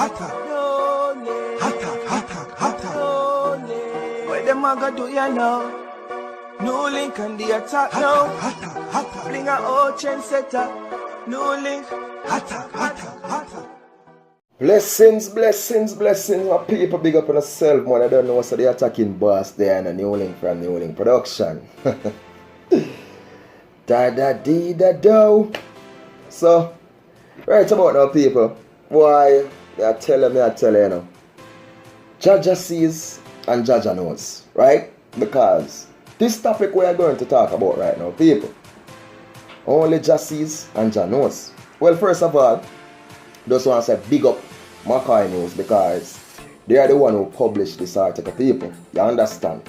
What them a go do ya now? NEWLINK and the attack now. Bring a old chain setter. NEWLINK. Blessings, my people. Big up on yourself, man. I don't know what's the attacking boss there and a NEWLINK from NEWLINK production. Da-da-dee-da-do. So, right about now, people. Why? I tell you now. Jaja sees and Jaja knows, right? Because this topic we are going to talk about right now, people, only Jah sees and Jah knows. Well, first of all, just want to say big up Mackay News because they are the one who published this article, people. You understand?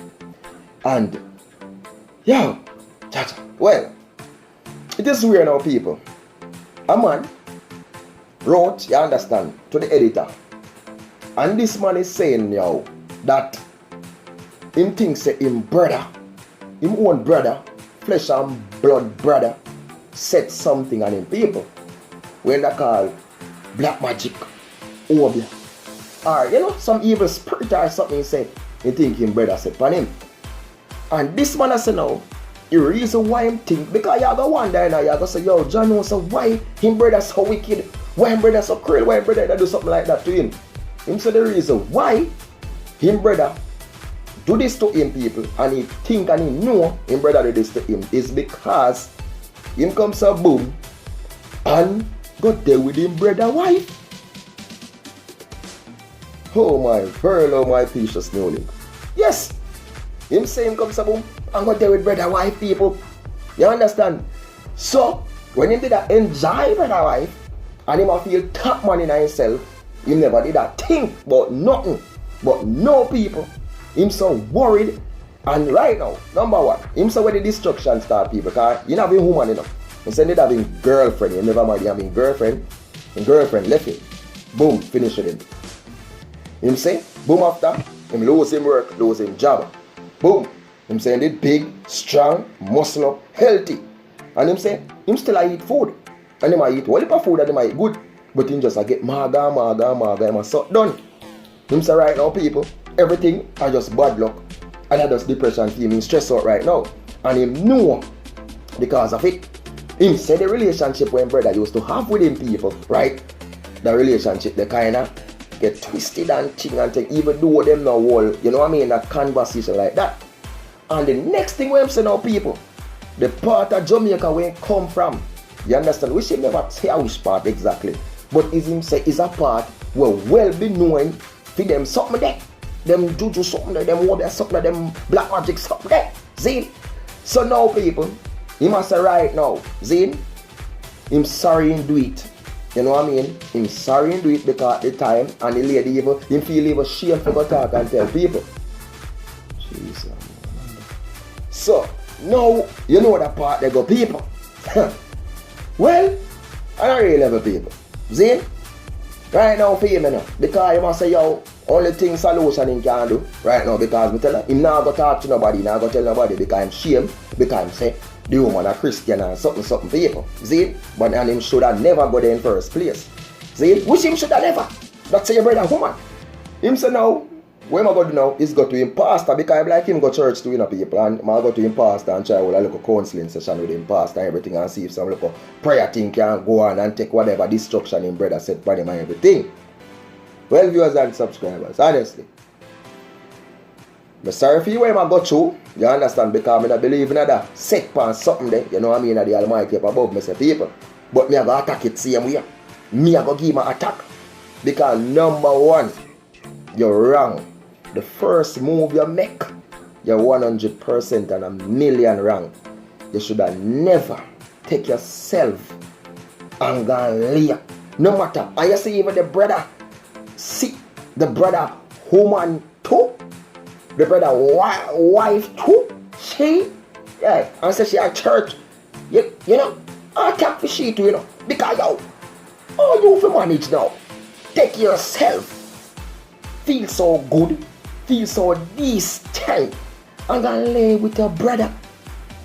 And, yeah, Jaja. Well, it is weird now, people. A man wrote, you understand, to the editor. And this man is saying now that him thinks that him brother, him own brother, flesh and blood brother, said something on him, people. When they call black magic, obia. Or, you know, some evil spirit or something he said, he think him brother said upon him. And this man has said now, the reason why him think, because you go wonder now, you go say, yo, John knows so why him brother so wicked, why him brother so cruel, why him brother do something like that to him. Him said the reason why him brother do this to him, people, and he think and he know him brother do this to him is because him comes so boom and got there with him brother wife. Oh my pearl, oh my precious NEWLINK. Yes, him say him comes so boom and got there with brother wife, people. You understand? So when him did that enjoy brother wife and him a feel top man in himself, him never did that think about nothing. But no, people, him so worried. And right now, number one, him so where the destruction start, people, because you not having woman, you know. He said he having girlfriend, you never mind having girlfriend. And girlfriend left him. Boom, finish with him. Him say, boom after, him lose him work, lose him job. Boom. Him saying it big, strong, muscle up, healthy. And him say, him still I eat food. And him I eat all the food that him I eat good. But him just I get maga, him a suck done. Him say right now, people, everything are just bad luck. And I just depression feeling stress out right now. And him know because of it. Him say the relationship when brother used to have with him, people, right? The relationship, they kinda get twisted and thing and thing, even though them now all, you know what I mean, that conversation like that. And the next thing when I'm saying now, people, the part of Jamaica where it come from, you understand? We should never say which part exactly. But is him say is a part where well be known for them something there. Them juju something there, them warrior something there, them black magic something there. See? So now, people, he must say right now, see? Him sorry him do it. You know what I mean? Him sorry him do it because at the time and the lady even him feel even shame for go talk and tell people. Jesus. So now you know that part they go people. Well, I don't really love people. See? Right now for him, you know, because you must say, yo, only thing solution he can do right now because me tell him, him not go talk to nobody, not go tell nobody because I'm shame, because I'm say the woman a Christian and something people. See? But and him should have never go there in first place. See? Which him should have never. That's say your brother woman. Him say now, what am I going to do now is go to him pastor because I like him go church to you know people and I go to him pastor and try a little counseling session with him pastor and everything and see if some little prayer thing can go on and take whatever destruction him brother said for him and everything. Well, viewers and subscribers, honestly, I'm sorry for you where I go through, you understand, because I don't believe in that set pan something there, you know what I mean, that the Almighty up above me say people. But me I go attack it same way. Me I go give my attack. Because number one, you're wrong. The first move you make, you're 100% and a million wrong. You should have never take yourself and go and lay. No matter. And you see even the brother, see the brother woman too, the brother wife too, she, yeah, and say she at church, you know, I attack for she too, you know, because yo, all you for manage now, take yourself, feel so good, feel so decent, and go lay with your brother.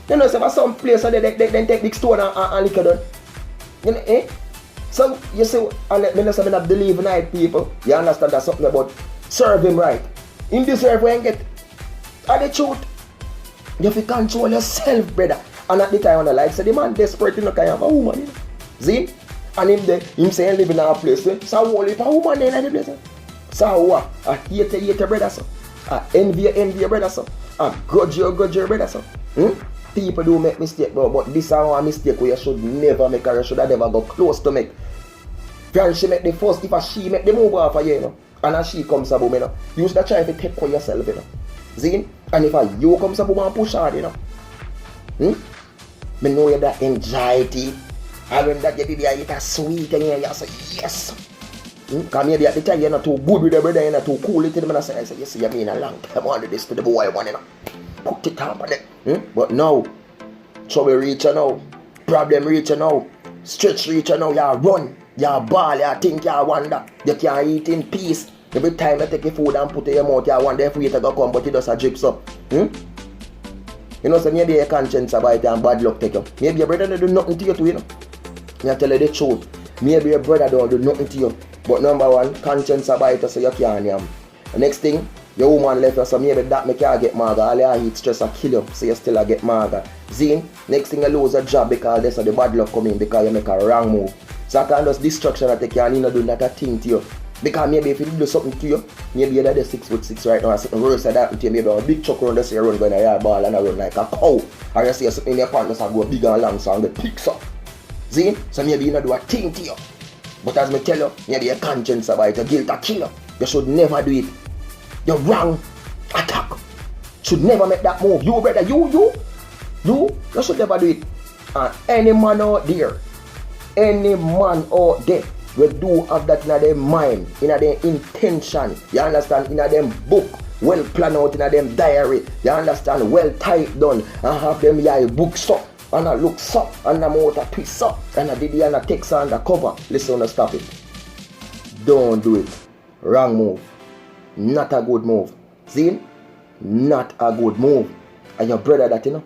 You know, so for some place so they take big stone and liquor done. You know, eh? So, you see, and me not say me not believe in it, people. You understand that something about serve him right. Him deserve when get. And the truth, you have to control yourself, brother. And at the time when I like, say the man desperate to look have a woman, you know. See? And him say he live in a place, so a whole heap of woman in the place. So what? A hate brother, so. A envy brother, so. A grudge your brother, so. People do make mistake, bro, but this is a mistake where you should never make, or you should never go close to make. If she make the first, if she make the move off of you, you know, and as she comes up, you know, you should try to take for yourself, you know. See? And if you comes up and push hard, you know. Me know you that anxiety. And when that you be eat a sweet and you say, yes. Because maybe at the time you're not too good with the brother, you're not too cool with it. And I say, you see, you mean a long time on this to the boy one, you know. Put it up on it. But now, trouble reach now. Problem reach now. Stretch reach now. You run. You ball. You think. You wonder. You can't eat in peace. Every time you take your food and put it in your mouth, you wonder if waiter go come, but it does a drip so. You know, so maybe your conscience about it and bad luck take you. Maybe your brother don't do nothing to you too, you know. I tell you the truth. Maybe your brother don't do nothing to you. But number one, conscience about it so you can't yam. The next thing, your woman left you, so maybe that make you get maga. All your heat stress will kill you, so you still get maga. Zine, next thing you lose a job because there's the bad luck coming because you make a wrong move. So I can just destruction that take you and you not do that a thing to you. Because maybe if you do something to you, maybe you're the 6'6" right now, or something worse than that to you, maybe a big chuck around the sea run going a yard ball and I run like a cow. Or you see something in your pants and go big and long so and get picks up. See? So maybe you not do a thing to you. But as me tell you, maybe your conscience about it, your guilt a killer. You should never do it. You're wrong. Attack. Should never make that move. You brother, you should never do it. And any man out there will do have that in their mind, in their intention, you understand, in their book, well planned out in their diary, you understand, well typed down, and have them your books up, and I look up, and I'm out a twist up, and I did the and text on the cover. Listen, stop it. Don't do it. Wrong move. Not a good move. See? Not a good move. And your brother that, you know,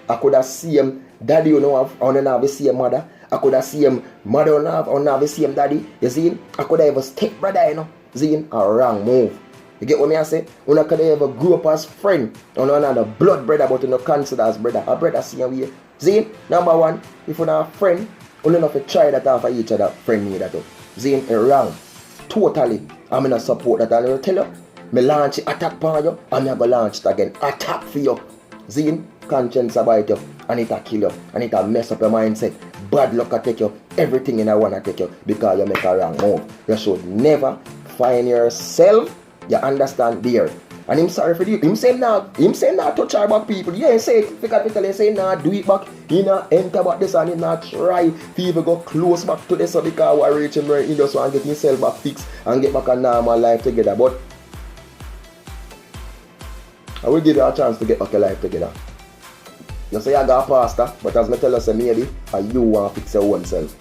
I could have seen him, daddy, you know, I don't have the same mother. I could have seen him, mother don't have the same daddy. You see? I could have ever step brother, you know. See? A wrong move. You get what me I say? You could have ever grew up as friend. You know, another blood brother, but you don't consider as brother. A brother same way. See? Number one, if you have a friend, you don't have to try that after each other friend me that too. See? It's wrong. Totally. I'm gonna support that. And I tell you, me launch attack for you, and I'm gonna launch it again. Attack for you. See? Conscience about you, and it'll kill you, and it'll mess up your mindset. Bad luck will take you, everything in I wanna take you because you make a wrong move. You should never find yourself, you understand, there. And him sorry for you. Him say not touch our back people. Yeah, he say it because he say nah do it back. He not enter back this and he not try people go close back to this so because we reach him where he just want to get himself back fixed and get back a normal life together. But I will give you a chance to get back your life together. You say you got a pastor, but as I tell you, say maybe you want to fix your own self.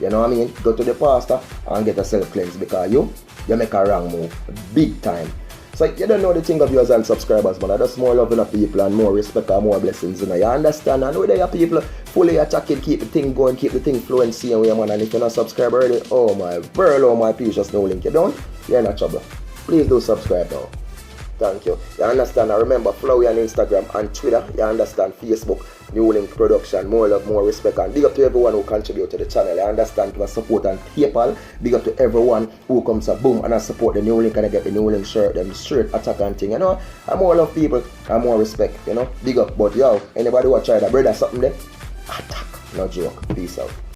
You know what I mean? Go to the pastor and get a self cleanse because you make a wrong move. Big time. So you don't know the thing of yours and subscribers, man. That's more love in the people and more respect and more blessings. You know, you understand? I know that your people fully attacking, keep the thing going, keep the thing flowing, seeing where, man. And if you're not subscribed already, oh my world, oh my precious NEWLINK, you don't? You're in trouble. Please do subscribe now. Thank you. You understand? I remember follow me on Instagram and Twitter. You understand? Facebook, NEWLINK Production. More love, more respect. And big up to everyone who contribute to the channel. You understand? To support and PayPal. Big up to everyone who comes up, boom, and I support the NEWLINK and I get the NEWLINK shirt, them straight attack and thing. You know? And more love people and more respect. You know? Big up. But yo, anybody who try that brother something there, attack. No joke. Peace out.